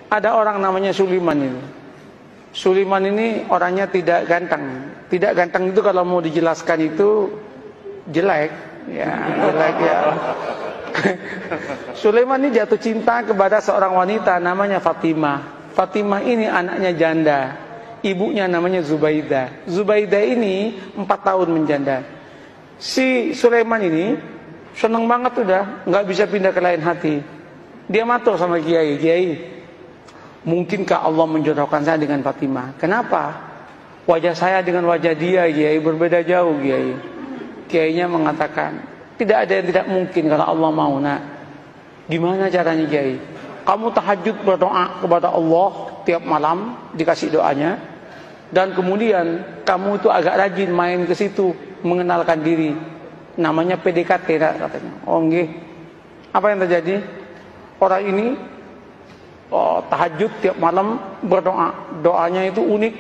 Ada orang namanya Sulaiman ini. Sulaiman ini orangnya tidak ganteng. Tidak ganteng itu kalau mau dijelaskan itu jelek, ya jelek ya. Sulaiman ini jatuh cinta kepada seorang wanita namanya Fatimah. Fatimah ini anaknya janda. Ibunya namanya Zubaidah. Zubaidah ini 4 tahun menjanda. Si Sulaiman ini seneng banget udah, nggak bisa pindah ke lain hati. Dia matur sama Kiai, Kiai, mungkinkah Allah menjodohkan saya dengan Fatimah? Kenapa? Wajah saya dengan wajah dia, Kiai, berbeda jauh, Kiai. Kiainya mengatakan, tidak ada yang tidak mungkin kalau Allah mau, nak. Gimana caranya, Kiai? Kamu tahajud berdoa kepada Allah tiap malam, dikasih doanya. Dan kemudian kamu itu agak rajin main ke situ, mengenalkan diri. Namanya PDKT, katanya. Oh, nggih. Apa yang terjadi? Orang ini tahajud tiap malam berdoa. Doanya itu unik.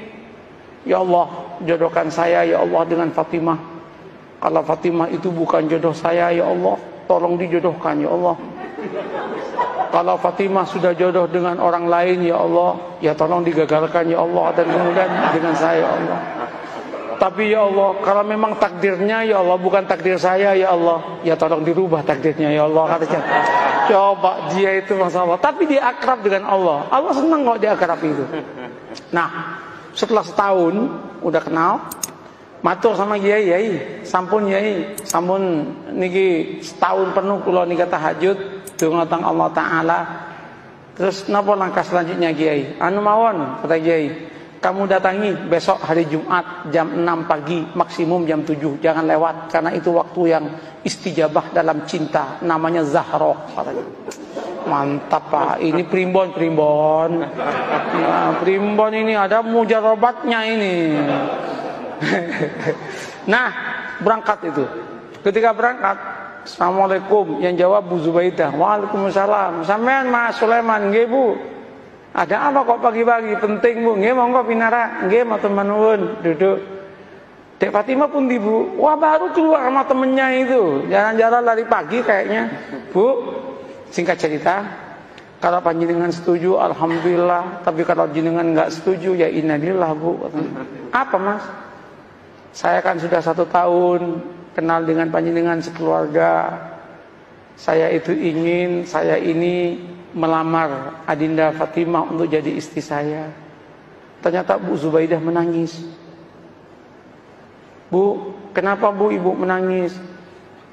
Ya Allah, jodohkan saya ya Allah dengan Fatimah. Kalau Fatimah itu bukan jodoh saya ya Allah, tolong dijodohkan ya Allah. Kalau Fatimah sudah jodoh dengan orang lain ya Allah, ya tolong digagalkan ya Allah, dan kemudian dengan saya ya Allah. Tapi ya Allah, kalau memang takdirnya ya Allah bukan takdir saya ya Allah, ya tolong dirubah takdirnya ya Allah, katanya. Coba dia itu masalah, tapi dia akrab dengan Allah. Allah senang kok dia akrab itu. Nah, setelah setahun udah kenal, matur sama Kiai, Kiai, sampun Kiai, sampun niki setahun penuh kula nika tahajud dhumateng Allah Taala. Terus napa langkah selanjutnya Kiai? Anu mawon, kata Kiai, kamu datangi besok hari Jumat jam 6 pagi, maksimum jam 7, jangan lewat karena itu waktu yang istijabah dalam cinta, namanya Zahra, katanya. Mantap Pak, ini primbon. Nah, primbon ini ada mujarobatnya ini. Nah, berangkat itu. Ketika berangkat, Assalamualaikum, yang jawab Bu Zubaidah. Waalaikumsalam. Sampean Mas Sulaiman, nggih Bu. Ada apa kok pagi-pagi? Penting Bu. Nggih monggo pinara. Nggih matur nuwun, duduk. Dek Fatimah pun di Bu. Wah, baru keluar sama temennya itu. Jalan-jalan lari pagi kayaknya. Bu, singkat cerita, kalau panjenengan setuju alhamdulillah, tapi kalau jenengan nggak setuju ya innalillah Bu. Apa Mas? Saya kan sudah 1 tahun kenal dengan panjenengan sekeluarga. Saya ini melamar Adinda Fatimah untuk jadi istri saya. Ternyata Bu Zubaidah menangis. Bu, kenapa Bu ibu menangis?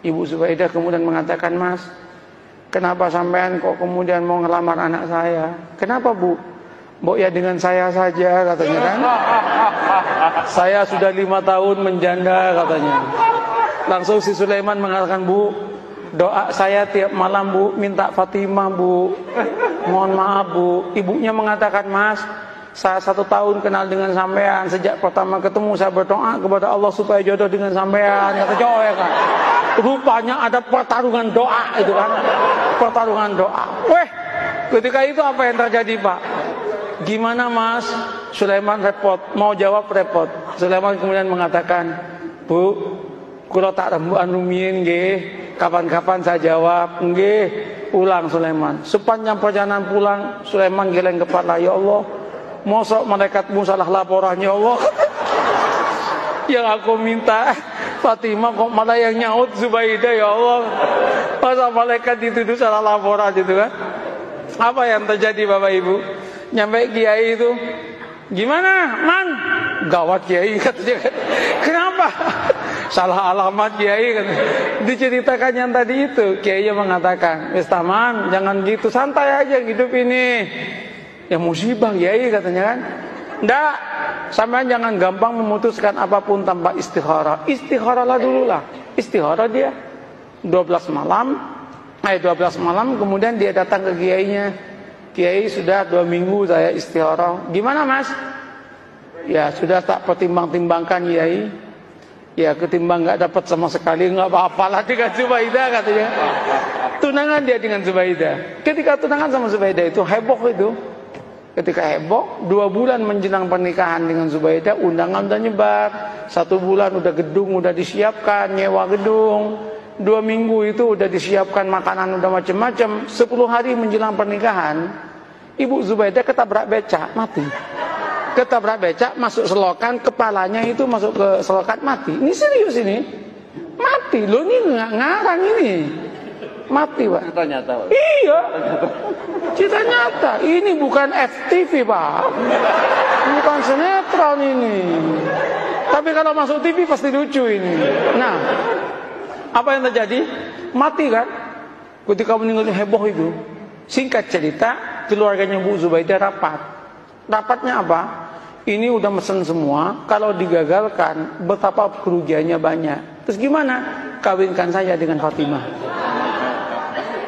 Ibu Zubaidah kemudian mengatakan, Mas, kenapa sampean kok kemudian mau ngelamar anak saya? Kenapa Bu? Mbok ya dengan saya saja, katanya kan. Saya sudah 5 tahun menjanda, katanya. Langsung si Sulaiman mengatakan, Bu, doa saya tiap malam Bu, minta Fatimah Bu. Mohon maaf Bu. Ibunya mengatakan, Mas, saya 1 tahun kenal dengan sampean. Sejak pertama ketemu saya berdoa kepada Allah supaya jodoh dengan sampean. Kata Joe kan. Rupanya ada pertarungan doa itu kan. Pertarungan doa. Weh, ketika itu apa yang terjadi Pak? Gimana Mas? Sulaiman repot, mau jawab repot. Sulaiman kemudian mengatakan, Bu, kula tak rembukan rumiyin nggih. Kapan-kapan saya jawab, nggih. Ulang Sulaiman. Sepanjang perjalanan pulang, Sulaiman geleng kepala, ya Allah, mosok malaikatmu salah laporan ya Allah. Yang aku minta Fatimah kok malah yang nyaut Zubaidah ya Allah. Masa malaikat dituduh salah laporan gitu kan. Apa yang terjadi Bapak Ibu? Nyampe Kiai itu, gimana Man? Gawat Kiai katanya. Kenapa? Salah alamat Kiai katanya. Diceritakan yang tadi itu, Kiai mengatakan, wis taman, jangan gitu, santai aja hidup ini. Ya musibah Kiai katanya kan. Nggak, sampean jangan gampang memutuskan apapun tanpa istikharah. Istikharahlah dulu lah. Istikharah dia 12 malam kemudian dia datang ke kiainya. Kiai, sudah 2 minggu saya istikharah. Gimana Mas? Ya sudah tak pertimbang-timbangkan Kiai. Ya ketimbang nggak dapat sama sekali nggak apa-apalah dengan Zubaidah katanya. Tunangan dia dengan Zubaidah. Ketika tunangan sama Zubaidah itu heboh itu. Ketika heboh, 2 bulan menjelang pernikahan dengan Zubaidah, undangan udah nyebar. 1 bulan udah gedung udah disiapkan, nyewa gedung. 2 minggu itu udah disiapkan makanan udah macam-macam. 10 hari menjelang pernikahan, Ibu Zubaidah ketabrak becak, mati. Ketabrak becak, masuk selokan, kepalanya itu masuk ke selokan, mati. Ini serius ini. Mati, loh ini nggak ngarang ini. Mati, Pak. Cerita nyata, Pak. Iya. Cerita nyata. Ini bukan FTV, Pak. Bukan sinetron ini. Tapi kalau masuk TV pasti lucu ini. Nah, apa yang terjadi? Mati kan? Ketika meninggal heboh itu. Singkat cerita, keluarganya Bu Zubaidah rapat. Rapatnya apa? Ini udah mesen semua. Kalau digagalkan, betapa kerugiannya banyak. Terus gimana? Kawinkan saya dengan Fatimah.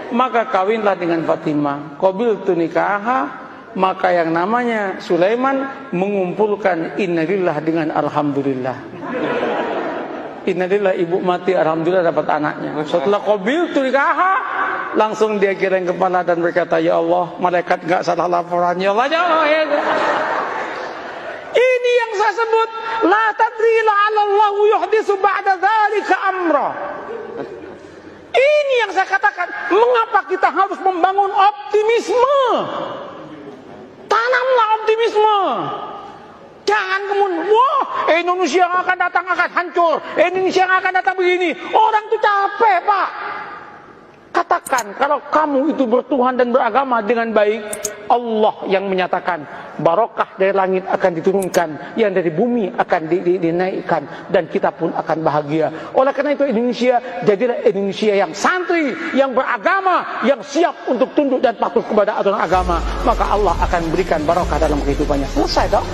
Maka kawinlah dengan Fatimah. Qabiltu nikaha. Maka yang namanya Sulaiman mengumpulkan innalillah dengan alhamdulillah. Innalillah, ibu mati, alhamdulillah dapat anaknya. Setelah qabiltu nikaha, langsung dia geleng kepala dan berkata, ya Allah, malaikat gak salah laporan. Ya Allah, ya Allah, ya Allah. Ini yang saya sebut, la tadri la'alallahu yuhdisu ba'da dzalika amra. Ini yang saya katakan, mengapa kita harus membangun optimisme? Tanamlah optimisme. Jangan kemudian, wah, Indonesia yang akan datang akan hancur, Indonesia yang akan datang begini. Orang itu capek, Pak. Katakan, kalau kamu itu bertuhan dan beragama dengan baik, Allah yang menyatakan barokah dari langit akan diturunkan, yang dari bumi akan dinaikkan, dan kita pun akan bahagia. Oleh karena itu Indonesia, jadilah Indonesia yang santri, yang beragama, yang siap untuk tunduk dan patuh kepada aturan agama. Maka Allah akan berikan barokah dalam kehidupannya. Selesai dong.